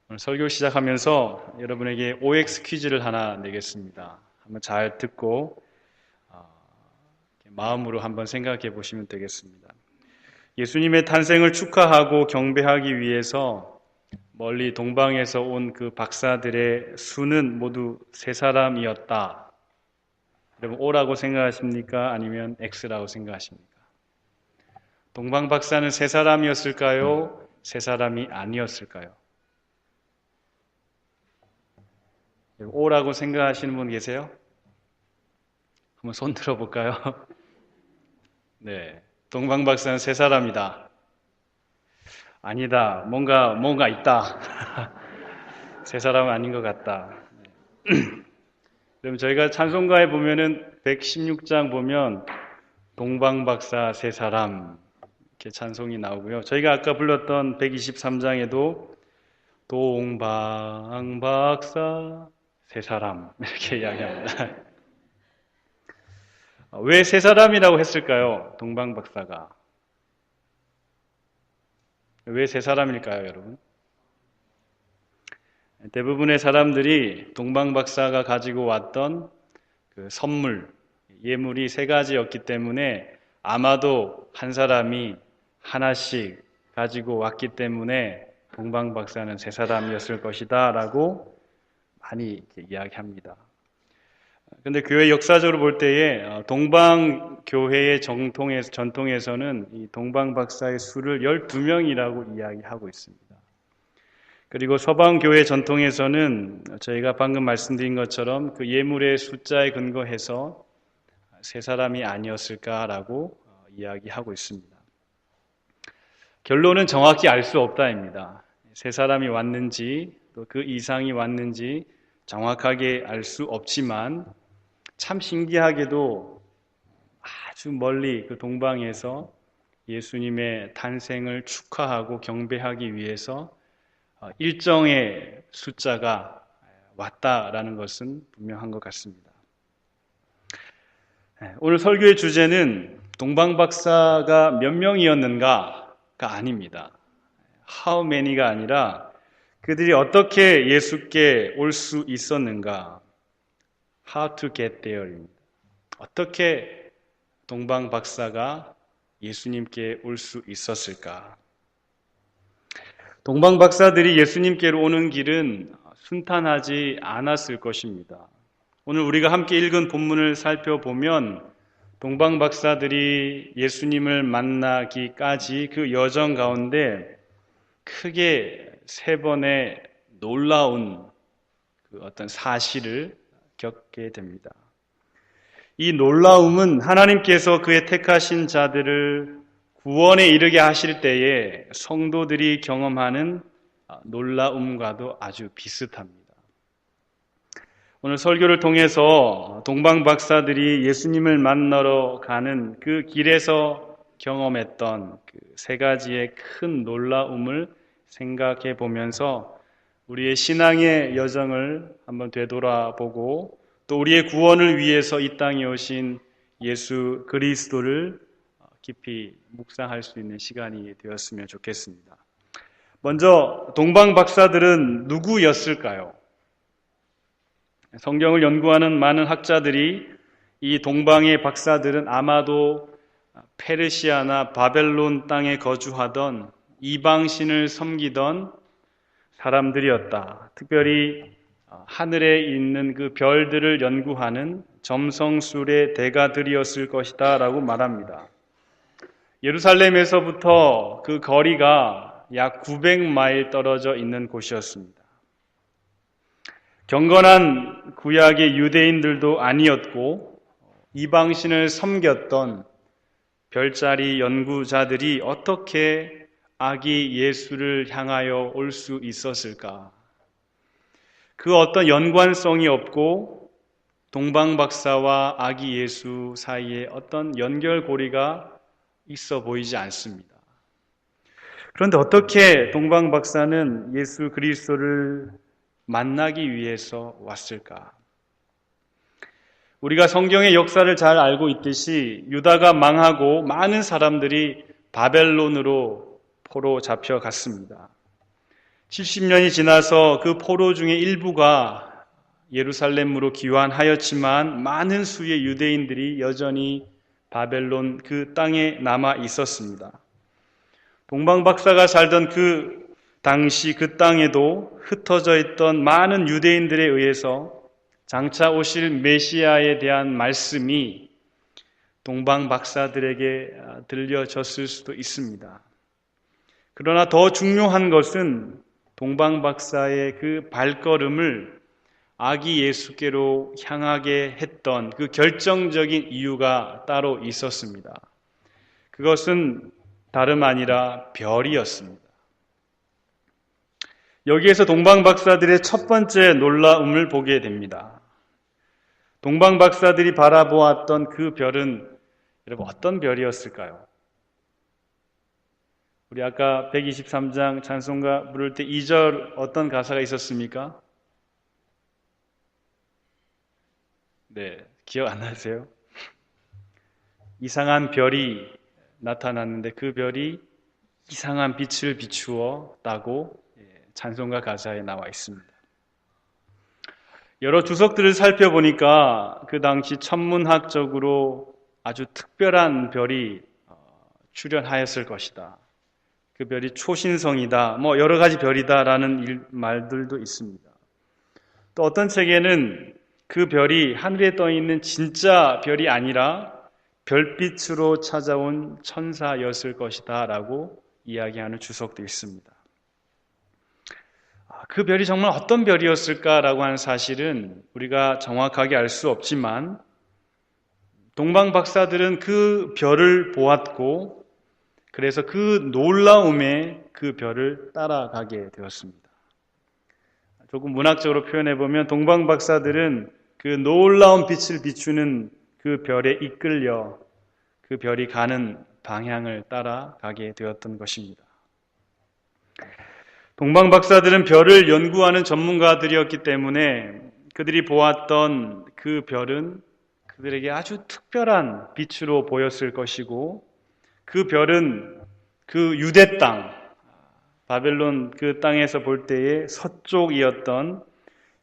오늘 설교 시작하면서 여러분에게 OX 퀴즈를 하나 내겠습니다. 한번 잘 듣고 마음으로 한번 생각해 보시면 되겠습니다. 예수님의 탄생을 축하하고 경배하기 위해서 멀리 동방에서 온 그 박사들의 수는 모두 세 사람이었다. 여러분 O라고 생각하십니까? 아니면 X라고 생각하십니까? 동방 박사는 세 사람이었을까요? 세 사람이 아니었을까요? O라고 생각하시는 분 계세요? 한번 손 들어볼까요? 네. 동방 박사는 세 사람이다. 아니다. 뭔가 있다. 세 사람은 아닌 것 같다. 그럼 저희가 찬송가에 보면은 116장 보면 동방 박사 세 사람 이렇게 찬송이 나오고요. 저희가 아까 불렀던 123장에도 동방 박사 세 사람 이렇게 이야기합니다. 왜 세 사람이라고 했을까요? 동방 박사가. 왜 세 사람일까요, 여러분? 대부분의 사람들이 동방 박사가 가지고 왔던 그 선물, 예물이 세 가지였기 때문에 아마도 한 사람이 하나씩 가지고 왔기 때문에 동방 박사는 세 사람이었을 것이다 라고 많이 이야기합니다. 근데 교회 역사적으로 볼 때에 동방 교회의 전통에서는 이 동방 박사의 수를 12명이라고 이야기하고 있습니다. 그리고 서방 교회 전통에서는 저희가 방금 말씀드린 것처럼 그 예물의 숫자에 근거해서 세 사람이 아니었을까라고 이야기하고 있습니다. 결론은 정확히 알 수 없다입니다. 세 사람이 왔는지 또 그 이상이 왔는지 정확하게 알 수 없지만 참 신기하게도 아주 멀리 그 동방에서 예수님의 탄생을 축하하고 경배하기 위해서 일정의 숫자가 왔다라는 것은 분명한 것 같습니다. 오늘 설교의 주제는 동방 박사가 몇 명이었는가가 아닙니다. How many가 아니라 그들이 어떻게 예수께 올 수 있었는가, How to get there입니다. 어떻게 동방 박사가 예수님께 올 수 있었을까? 동방 박사들이 예수님께로 오는 길은 순탄하지 않았을 것입니다. 오늘 우리가 함께 읽은 본문을 살펴보면 동방 박사들이 예수님을 만나기까지 그 여정 가운데 크게 세 번의 놀라운 그 어떤 사실을 겪게 됩니다. 이 놀라움은 하나님께서 그의 택하신 자들을 구원에 이르게 하실 때에 성도들이 경험하는 놀라움과도 아주 비슷합니다. 오늘 설교를 통해서 동방 박사들이 예수님을 만나러 가는 그 길에서 경험했던 그 세 가지의 큰 놀라움을 생각해 보면서 우리의 신앙의 여정을 한번 되돌아보고 또 우리의 구원을 위해서 이 땅에 오신 예수 그리스도를 깊이 묵상할 수 있는 시간이 되었으면 좋겠습니다. 먼저 동방 박사들은 누구였을까요? 성경을 연구하는 많은 학자들이 이 동방의 박사들은 아마도 페르시아나 바벨론 땅에 거주하던 이방신을 섬기던 사람들이었다. 특별히 하늘에 있는 그 별들을 연구하는 점성술의 대가들이었을 것이다 라고 말합니다. 예루살렘에서부터 그 거리가 약 900마일 떨어져 있는 곳이었습니다. 경건한 구약의 유대인들도 아니었고 이방신을 섬겼던 별자리 연구자들이 어떻게 아기 예수를 향하여 올 수 있었을까? 그 어떤 연관성이 없고 동방 박사와 아기 예수 사이에 어떤 연결고리가 있어 보이지 않습니다. 그런데 어떻게 동방 박사는 예수 그리스도를 만나기 위해서 왔을까? 우리가 성경의 역사를 잘 알고 있듯이 유다가 망하고 많은 사람들이 바벨론으로 포로 잡혀갔습니다. 70년이 지나서 그 포로 중에 일부가 예루살렘으로 귀환하였지만 많은 수의 유대인들이 여전히 바벨론 그 땅에 남아 있었습니다. 동방 박사가 살던 그 당시 그 땅에도 흩어져 있던 많은 유대인들에 의해서 장차 오실 메시아에 대한 말씀이 동방 박사들에게 들려졌을 수도 있습니다. 그러나 더 중요한 것은 동방 박사의 그 발걸음을 아기 예수께로 향하게 했던 그 결정적인 이유가 따로 있었습니다. 그것은 다름 아니라 별이었습니다. 여기에서 동방 박사들의 첫 번째 놀라움을 보게 됩니다. 동방 박사들이 바라보았던 그 별은 여러분 어떤 별이었을까요? 우리 아까 123장 찬송가 부를 때 2절 어떤 가사가 있었습니까? 네, 기억 안 나세요? 이상한 별이 나타났는데 그 별이 이상한 빛을 비추었다고 찬송가 가사에 나와 있습니다. 여러 주석들을 살펴보니까 그 당시 천문학적으로 아주 특별한 별이 출현하였을 것이다. 그 별이 초신성이다. 여러 가지 별이다라는 말들도 있습니다. 또 어떤 책에는 그 별이 하늘에 떠 있는 진짜 별이 아니라 별빛으로 찾아온 천사였을 것이다 라고 이야기하는 주석도 있습니다. 그 별이 정말 어떤 별이었을까라고 하는 사실은 우리가 정확하게 알 수 없지만 동방 박사들은 그 별을 보았고 그래서 그 놀라움에 그 별을 따라가게 되었습니다. 조금 문학적으로 표현해 보면 동방 박사들은 그 놀라운 빛을 비추는 그 별에 이끌려 그 별이 가는 방향을 따라가게 되었던 것입니다. 동방 박사들은 별을 연구하는 전문가들이었기 때문에 그들이 보았던 그 별은 그들에게 아주 특별한 빛으로 보였을 것이고 그 별은 그 유대 땅, 바벨론 그 땅에서 볼 때의 서쪽이었던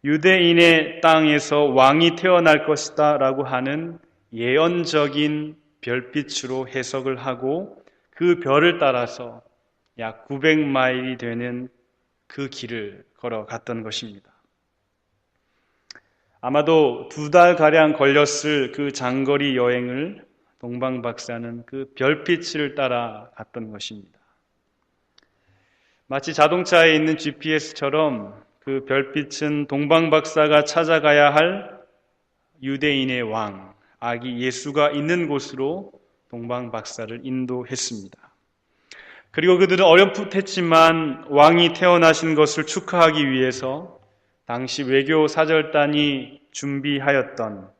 유대인의 땅에서 왕이 태어날 것이다 라고 하는 예언적인 별빛으로 해석을 하고 그 별을 따라서 약 900마일이 되는 그 길을 걸어갔던 것입니다. 아마도 2달가량 걸렸을 그 장거리 여행을 동방 박사는 그 별빛을 따라 갔던 것입니다. 마치 자동차에 있는 GPS처럼 그 별빛은 동방 박사가 찾아가야 할 유대인의 왕, 아기 예수가 있는 곳으로 동방 박사를 인도했습니다. 그리고 그들은 어렴풋했지만 왕이 태어나신 것을 축하하기 위해서 당시 외교 사절단이 준비하였던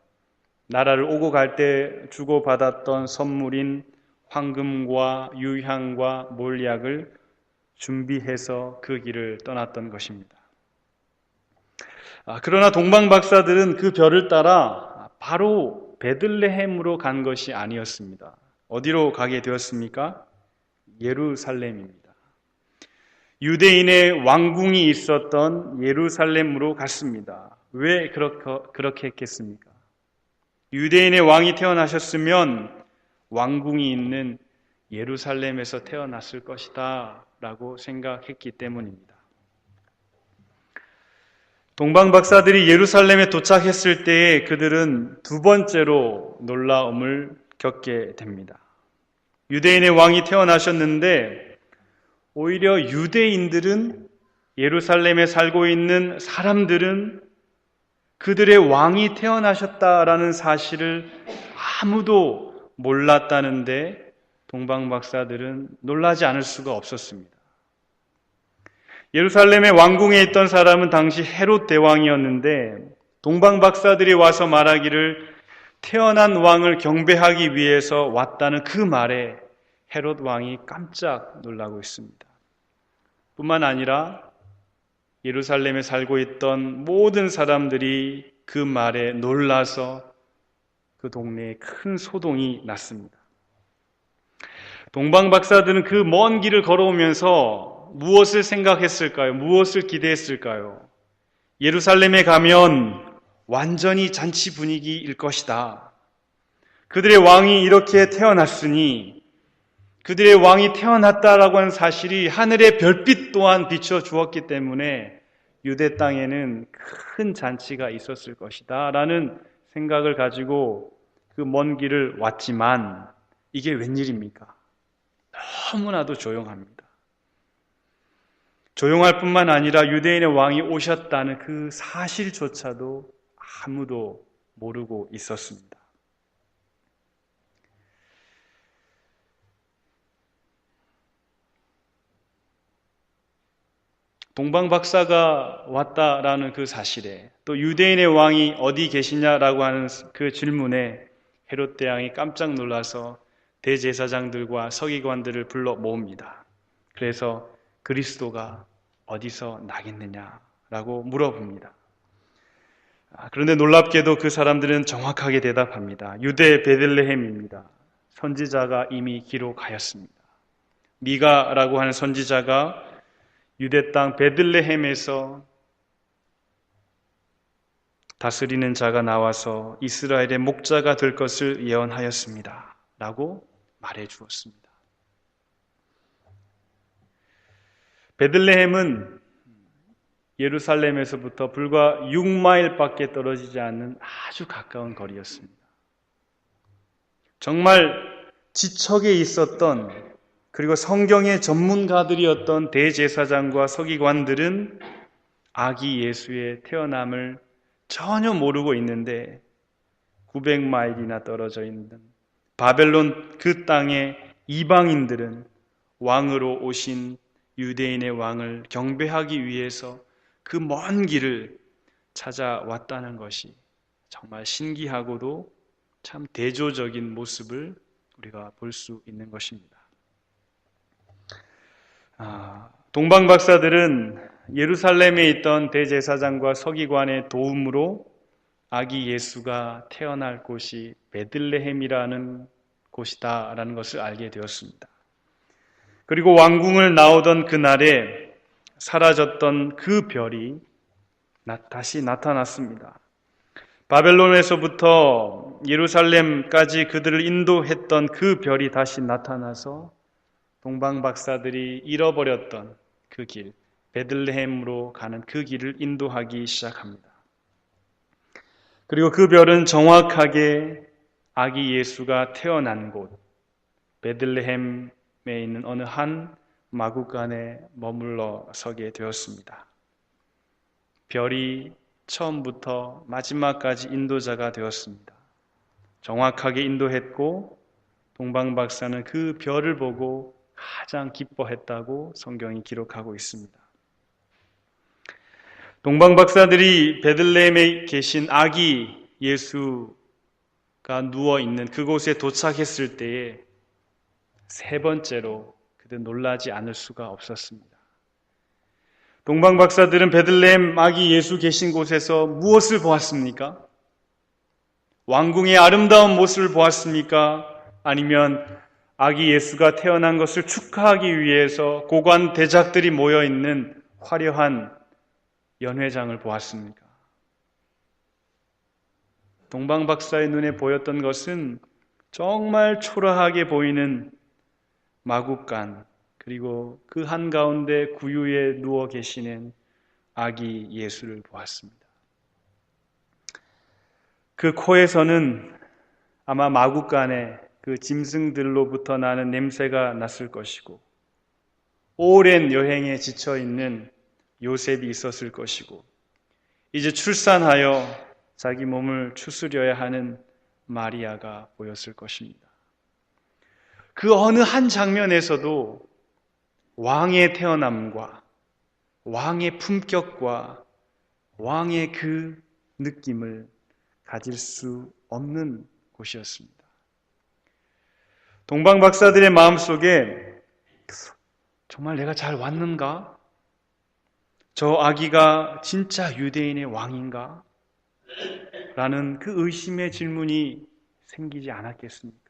나라를 오고 갈 때 주고받았던 선물인 황금과 유향과 몰약을 준비해서 그 길을 떠났던 것입니다. 그러나 동방 박사들은 그 별을 따라 바로 베들레헴으로 간 것이 아니었습니다. 어디로 가게 되었습니까? 예루살렘입니다. 유대인의 왕궁이 있었던 예루살렘으로 갔습니다. 왜 그렇게 했겠습니까? 유대인의 왕이 태어나셨으면 왕궁이 있는 예루살렘에서 태어났을 것이다 라고 생각했기 때문입니다. 동방 박사들이 예루살렘에 도착했을 때에 그들은 두 번째로 놀라움을 겪게 됩니다. 유대인의 왕이 태어나셨는데 오히려 유대인들은 예루살렘에 살고 있는 사람들은 그들의 왕이 태어나셨다라는 사실을 아무도 몰랐다는데 동방 박사들은 놀라지 않을 수가 없었습니다. 예루살렘의 왕궁에 있던 사람은 당시 헤롯 대왕이었는데 동방 박사들이 와서 말하기를 태어난 왕을 경배하기 위해서 왔다는 그 말에 헤롯 왕이 깜짝 놀라고 있습니다. 뿐만 아니라 예루살렘에 살고 있던 모든 사람들이 그 말에 놀라서 그 동네에 큰 소동이 났습니다. 동방 박사들은 그 먼 길을 걸어오면서 무엇을 생각했을까요? 무엇을 기대했을까요? 예루살렘에 가면 완전히 잔치 분위기일 것이다. 그들의 왕이 이렇게 태어났으니 그들의 왕이 태어났다라고 하는 사실이 하늘의 별빛 또한 비춰 주었기 때문에 유대 땅에는 큰 잔치가 있었을 것이다 라는 생각을 가지고 그 먼 길을 왔지만 이게 웬일입니까? 너무나도 조용합니다. 조용할 뿐만 아니라 유대인의 왕이 오셨다는 그 사실조차도 아무도 모르고 있었습니다. 동방박사가 왔다라는 그 사실에 또 유대인의 왕이 어디 계시냐라고 하는 그 질문에 헤롯 대왕이 깜짝 놀라서 대제사장들과 서기관들을 불러 모읍니다. 그래서 그리스도가 어디서 나겠느냐라고 물어봅니다. 그런데 놀랍게도 그 사람들은 정확하게 대답합니다. 유대 베들레헴입니다. 선지자가 이미 기록하였습니다. 미가라고 하는 선지자가 유대 땅 베들레헴에서 다스리는 자가 나와서 이스라엘의 목자가 될 것을 예언하였습니다. 라고 말해 주었습니다. 베들레헴은 예루살렘에서부터 불과 6마일밖에 떨어지지 않는 아주 가까운 거리였습니다. 정말 지척에 있었던 그리고 성경의 전문가들이었던 대제사장과 서기관들은 아기 예수의 태어남을 전혀 모르고 있는데 900마일이나 떨어져 있는 바벨론 그 땅의 이방인들은 왕으로 오신 유대인의 왕을 경배하기 위해서 그 먼 길을 찾아왔다는 것이 정말 신기하고도 참 대조적인 모습을 우리가 볼 수 있는 것입니다. 동방 박사들은 예루살렘에 있던 대제사장과 서기관의 도움으로 아기 예수가 태어날 곳이 베들레헴이라는 곳이다라는 것을 알게 되었습니다. 그리고 왕궁을 나오던 그날에 사라졌던 그 별이 다시 나타났습니다. 바벨론에서부터 예루살렘까지 그들을 인도했던 그 별이 다시 나타나서 동방 박사들이 잃어버렸던 그 길, 베들레헴으로 가는 그 길을 인도하기 시작합니다. 그리고 그 별은 정확하게 아기 예수가 태어난 곳, 베들레헴에 있는 어느 한 마구간에 머물러 서게 되었습니다. 별이 처음부터 마지막까지 인도자가 되었습니다. 정확하게 인도했고 동방 박사는 그 별을 보고 가장 기뻐했다고 성경이 기록하고 있습니다. 동방 박사들이 베들레헴에 계신 아기 예수가 누워 있는 그곳에 도착했을 때에 세 번째로 그들 놀라지 않을 수가 없었습니다. 동방 박사들은 베들레헴 아기 예수 계신 곳에서 무엇을 보았습니까? 왕궁의 아름다운 모습을 보았습니까? 아니면 아기 예수가 태어난 것을 축하하기 위해서 고관 대작들이 모여 있는 화려한 연회장을 보았습니까? 동방 박사의 눈에 보였던 것은 정말 초라하게 보이는 마구간, 그리고 그 한가운데 구유에 누워 계시는 아기 예수를 보았습니다. 그 코에서는 아마 마구간에 그 짐승들로부터 나는 냄새가 났을 것이고 오랜 여행에 지쳐있는 요셉이 있었을 것이고 이제 출산하여 자기 몸을 추스려야 하는 마리아가 보였을 것입니다. 그 어느 한 장면에서도 왕의 태어남과 왕의 품격과 왕의 그 느낌을 가질 수 없는 곳이었습니다. 동방 박사들의 마음속에 정말 내가 잘 왔는가? 저 아기가 진짜 유대인의 왕인가? 라는 그 의심의 질문이 생기지 않았겠습니까?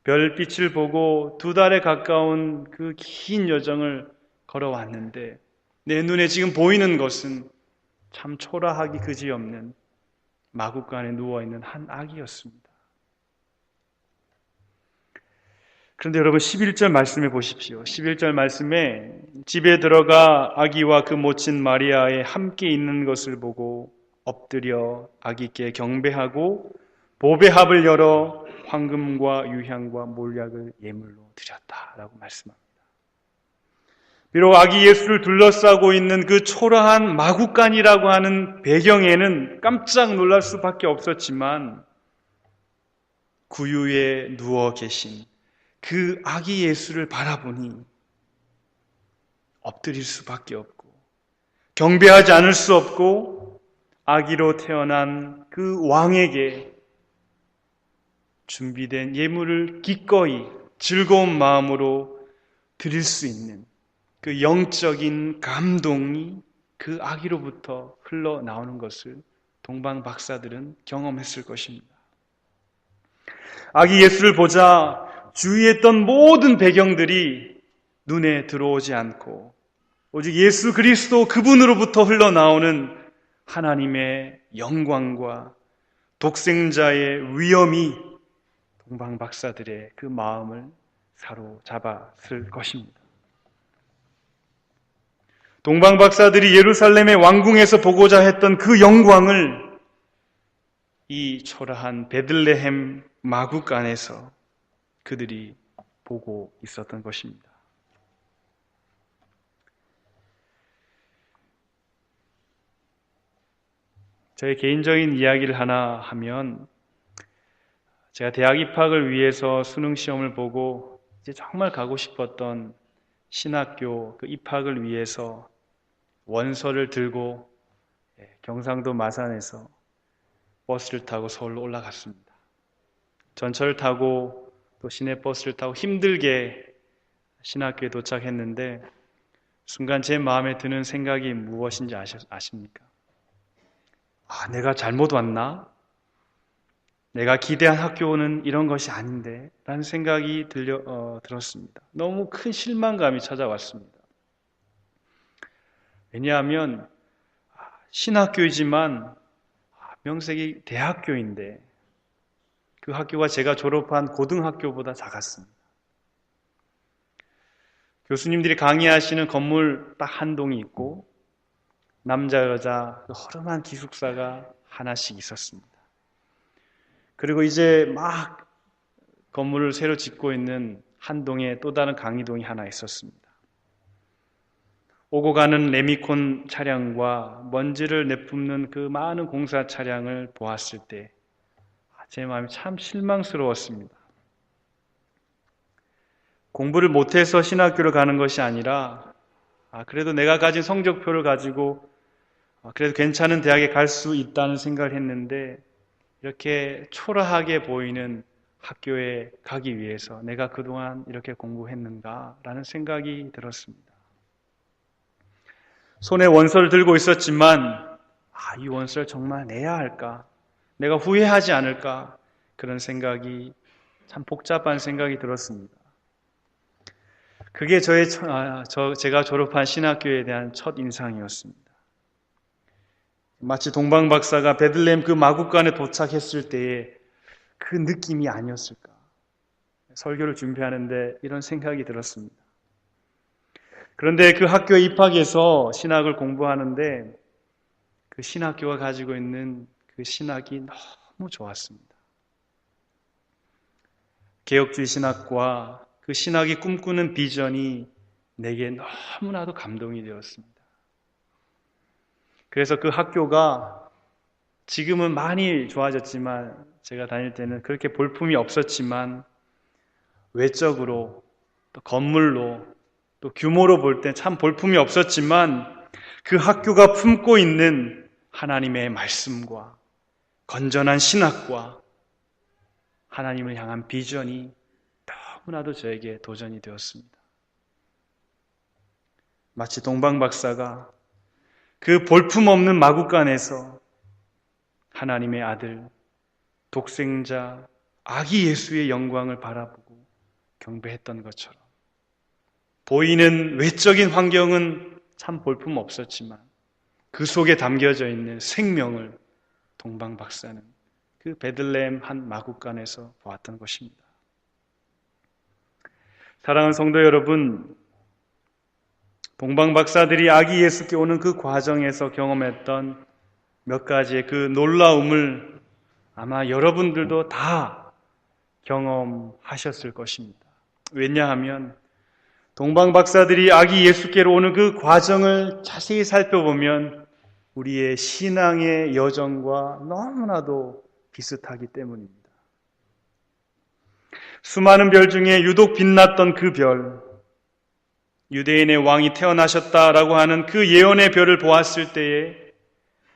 별빛을 보고 2달에 가까운 그 긴 여정을 걸어왔는데 내 눈에 지금 보이는 것은 참 초라하기 그지없는 마구간에 누워있는 한 아기였습니다. 그런데 여러분 11절 말씀해 보십시오. 11절 말씀에 집에 들어가 아기와 그 모친 마리아에 함께 있는 것을 보고 엎드려 아기께 경배하고 보배합을 열어 황금과 유향과 몰약을 예물로 드렸다라고 말씀합니다. 비록 아기 예수를 둘러싸고 있는 그 초라한 마구간이라고 하는 배경에는 깜짝 놀랄 수밖에 없었지만 구유에 누워 계신 그 아기 예수를 바라보니 엎드릴 수밖에 없고 경배하지 않을 수 없고 아기로 태어난 그 왕에게 준비된 예물을 기꺼이 즐거운 마음으로 드릴 수 있는 그 영적인 감동이 그 아기로부터 흘러나오는 것을 동방 박사들은 경험했을 것입니다. 아기 예수를 보자 주위에 있던 모든 배경들이 눈에 들어오지 않고 오직 예수 그리스도 그분으로부터 흘러나오는 하나님의 영광과 독생자의 위엄이 동방 박사들의 그 마음을 사로잡았을 것입니다. 동방 박사들이 예루살렘의 왕궁에서 보고자 했던 그 영광을 이 초라한 베들레헴 마구간에서 그들이 보고 있었던 것입니다. 저의 개인적인 이야기를 하나 하면 제가 대학 입학을 위해서 수능 시험을 보고 이제 정말 가고 싶었던 신학교 그 입학을 위해서 원서를 들고 경상도 마산에서 버스를 타고 서울로 올라갔습니다. 전철을 타고 또 시내버스를 타고 힘들게 신학교에 도착했는데 순간 제 마음에 드는 생각이 무엇인지 아십니까? 내가 잘못 왔나? 내가 기대한 학교는 이런 것이 아닌데 라는 생각이 들었습니다. 너무 큰 실망감이 찾아왔습니다. 왜냐하면 신학교이지만 명색이 대학교인데 그 학교가 제가 졸업한 고등학교보다 작았습니다. 교수님들이 강의하시는 건물 딱 한 동이 있고 남자 여자 허름한 기숙사가 하나씩 있었습니다. 그리고 이제 막 건물을 새로 짓고 있는 한 동에 또 다른 강의동이 하나 있었습니다. 오고 가는 레미콘 차량과 먼지를 내뿜는 그 많은 공사 차량을 보았을 때 제 마음이 참 실망스러웠습니다. 공부를 못해서 신학교를 가는 것이 아니라 그래도 내가 가진 성적표를 가지고 그래도 괜찮은 대학에 갈 수 있다는 생각을 했는데 이렇게 초라하게 보이는 학교에 가기 위해서 내가 그동안 이렇게 공부했는가라는 생각이 들었습니다. 손에 원서를 들고 있었지만 이 원서를 정말 내야 할까? 내가 후회하지 않을까? 그런 생각이 참 복잡한 생각이 들었습니다. 그게 제가 졸업한 신학교에 대한 첫 인상이었습니다. 마치 동방 박사가 베들레헴 그 마구간에 도착했을 때의 그 느낌이 아니었을까? 설교를 준비하는데 이런 생각이 들었습니다. 그런데 그 학교에 입학해서 신학을 공부하는데 그 신학교가 가지고 있는 그 신학이 너무 좋았습니다. 개혁주의 신학과 그 신학이 꿈꾸는 비전이 내게 너무나도 감동이 되었습니다. 그래서 그 학교가 지금은 많이 좋아졌지만 제가 다닐 때는 그렇게 볼품이 없었지만 외적으로 또 건물로 또 규모로 볼 때 참 볼품이 없었지만 그 학교가 품고 있는 하나님의 말씀과 건전한 신학과 하나님을 향한 비전이 너무나도 저에게 도전이 되었습니다. 마치 동방 박사가 그 볼품없는 마구간에서 하나님의 아들, 독생자, 아기 예수의 영광을 바라보고 경배했던 것처럼 보이는 외적인 환경은 참 볼품 없었지만 그 속에 담겨져 있는 생명을 동방 박사는 그 베들레헴 한 마구간에서 보았던 것입니다. 사랑하는 성도 여러분, 동방 박사들이 아기 예수께 오는 그 과정에서 경험했던 몇 가지의 그 놀라움을 아마 여러분들도 다 경험하셨을 것입니다. 왜냐하면 동방 박사들이 아기 예수께로 오는 그 과정을 자세히 살펴보면 우리의 신앙의 여정과 너무나도 비슷하기 때문입니다. 수많은 별 중에 유독 빛났던 그 별, 유대인의 왕이 태어나셨다라고 하는 그 예언의 별을 보았을 때에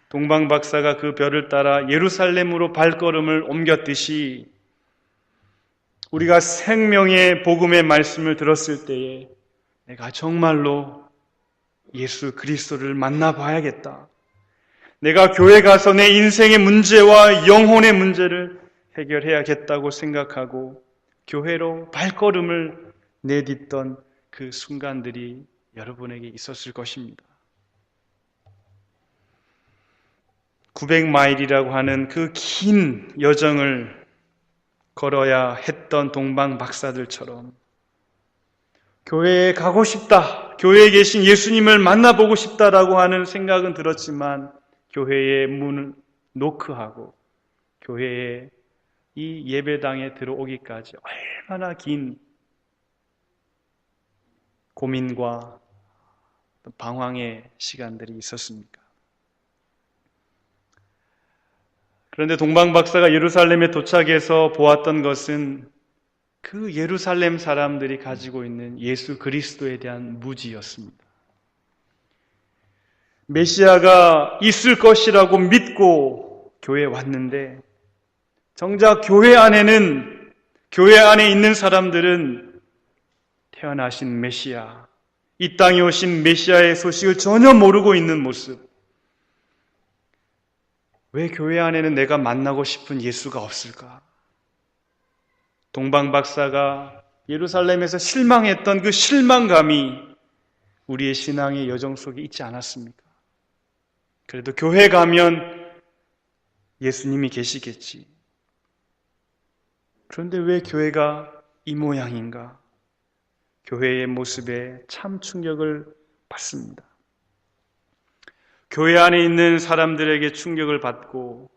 동방 박사가 그 별을 따라 예루살렘으로 발걸음을 옮겼듯이 우리가 생명의 복음의 말씀을 들었을 때에 내가 정말로 예수 그리스도를 만나봐야겠다. 내가 교회 가서 내 인생의 문제와 영혼의 문제를 해결해야겠다고 생각하고 교회로 발걸음을 내딛던 그 순간들이 여러분에게 있었을 것입니다. 900마일이라고 하는 그 긴 여정을 걸어야 했던 동방 박사들처럼 교회에 가고 싶다, 교회에 계신 예수님을 만나보고 싶다라고 하는 생각은 들었지만 교회의 문을 노크하고 교회에 이 예배당에 들어오기까지 얼마나 긴 고민과 방황의 시간들이 있었습니까? 그런데 동방 박사가 예루살렘에 도착해서 보았던 것은 그 예루살렘 사람들이 가지고 있는 예수 그리스도에 대한 무지였습니다. 메시아가 있을 것이라고 믿고 교회에 왔는데 정작 교회 안에 있는 사람들은 태어나신 메시아, 이 땅에 오신 메시아의 소식을 전혀 모르고 있는 모습. 왜 교회 안에는 내가 만나고 싶은 예수가 없을까? 동방 박사가 예루살렘에서 실망했던 그 실망감이 우리의 신앙의 여정 속에 있지 않았습니까? 그래도 교회 가면 예수님이 계시겠지. 그런데 왜 교회가 이 모양인가? 교회의 모습에 참 충격을 받습니다. 교회 안에 있는 사람들에게 충격을 받고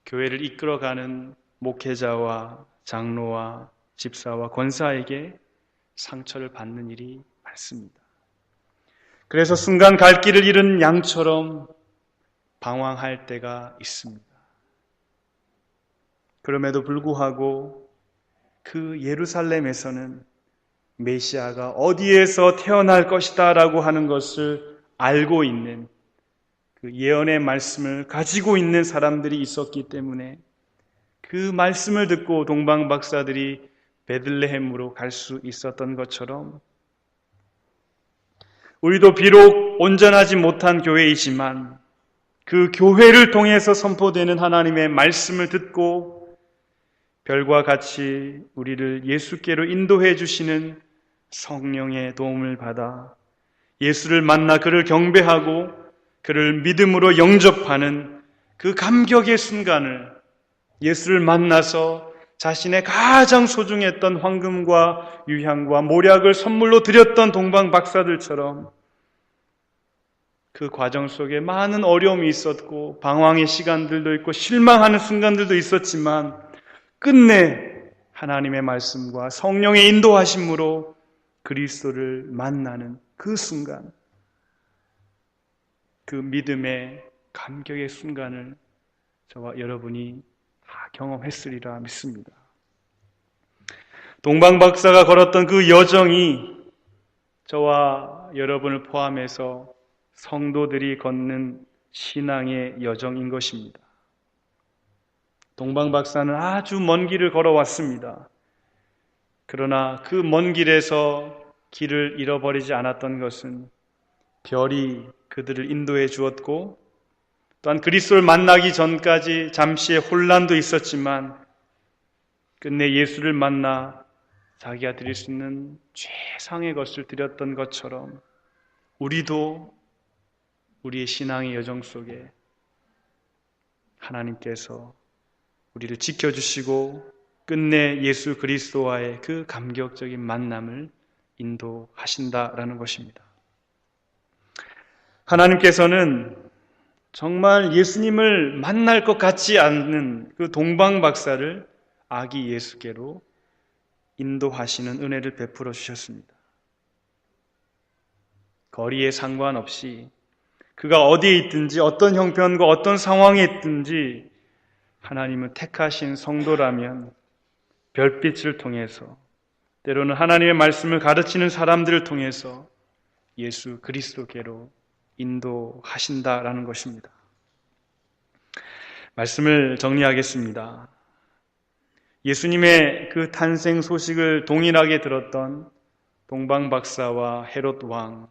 교회를 이끌어가는 목회자와 장로와 집사와 권사에게 상처를 받는 일이 많습니다. 그래서 순간 갈 길을 잃은 양처럼 방황할 때가 있습니다. 그럼에도 불구하고 그 예루살렘에서는 메시아가 어디에서 태어날 것이다 라고 하는 것을 알고 있는 그 예언의 말씀을 가지고 있는 사람들이 있었기 때문에 그 말씀을 듣고 동방 박사들이 베들레헴으로 갈 수 있었던 것처럼 우리도 비록 온전하지 못한 교회이지만 그 교회를 통해서 선포되는 하나님의 말씀을 듣고 별과 같이 우리를 예수께로 인도해 주시는 성령의 도움을 받아 예수를 만나 그를 경배하고 그를 믿음으로 영접하는 그 감격의 순간을 예수를 만나서 자신의 가장 소중했던 황금과 유향과 모략을 선물로 드렸던 동방 박사들처럼 그 과정 속에 많은 어려움이 있었고 방황의 시간들도 있고 실망하는 순간들도 있었지만 끝내 하나님의 말씀과 성령의 인도하심으로 그리스도를 만나는 그 순간, 그 믿음의 감격의 순간을 저와 여러분이 다 경험했으리라 믿습니다. 동방 박사가 걸었던 그 여정이 저와 여러분을 포함해서 성도들이 걷는 신앙의 여정인 것입니다. 동방 박사는 아주 먼 길을 걸어왔습니다. 그러나 그 먼 길에서 길을 잃어버리지 않았던 것은 별이 그들을 인도해 주었고 또한 그리스도를 만나기 전까지 잠시의 혼란도 있었지만 끝내 예수를 만나 자기가 드릴 수 있는 최상의 것을 드렸던 것처럼 우리도 우리의 신앙의 여정 속에 하나님께서 우리를 지켜주시고 끝내 예수 그리스도와의 그 감격적인 만남을 인도하신다라는 것입니다. 하나님께서는 정말 예수님을 만날 것 같지 않는 그 동방박사를 아기 예수께로 인도하시는 은혜를 베풀어 주셨습니다. 거리에 상관없이 그가 어디에 있든지 어떤 형편과 어떤 상황에 있든지 하나님은 택하신 성도라면 별빛을 통해서 때로는 하나님의 말씀을 가르치는 사람들을 통해서 예수 그리스도께로 인도하신다라는 것입니다. 말씀을 정리하겠습니다. 예수님의 그 탄생 소식을 동일하게 들었던 동방박사와 헤롯 왕,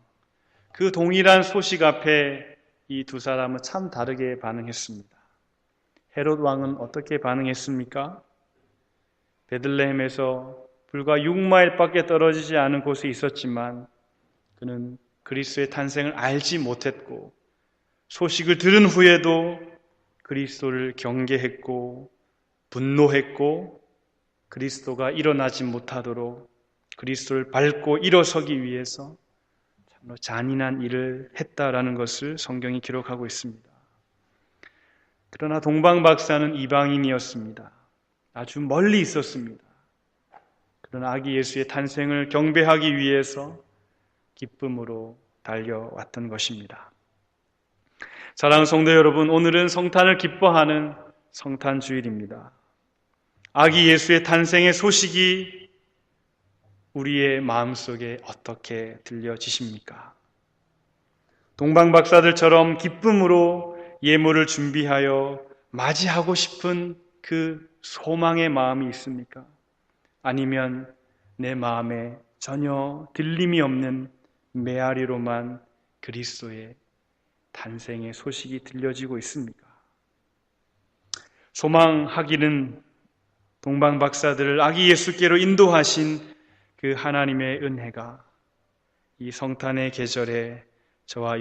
그 동일한 소식 앞에 이 두 사람은 참 다르게 반응했습니다. 헤롯 왕은 어떻게 반응했습니까? 베들레헴에서 불과 6마일밖에 떨어지지 않은 곳에 있었지만 그는 그리스도의 탄생을 알지 못했고 소식을 들은 후에도 그리스도를 경계했고 분노했고 그리스도가 일어나지 못하도록 그리스도를 밟고 일어서기 위해서 참으로 잔인한 일을 했다라는 것을 성경이 기록하고 있습니다. 그러나 동방박사는 이방인이었습니다. 아주 멀리 있었습니다. 그러나 아기 예수의 탄생을 경배하기 위해서 기쁨으로 달려왔던 것입니다. 사랑하는 성도 여러분, 오늘은 성탄을 기뻐하는 성탄주일입니다. 아기 예수의 탄생의 소식이 우리의 마음속에 어떻게 들려지십니까? 동방박사들처럼 기쁨으로 예물을 준비하여 맞이하고 싶은 그 소망의 마음이 있습니까? 아니면 내 마음에 전혀 들림이 없는 메아리로만 그리스도의 탄생의 소식이 들려지고 있습니까? 소망하기는 동방박사들을 아기 예수께로 인도하신 그 하나님의 은혜가 이 성탄의 계절에 저와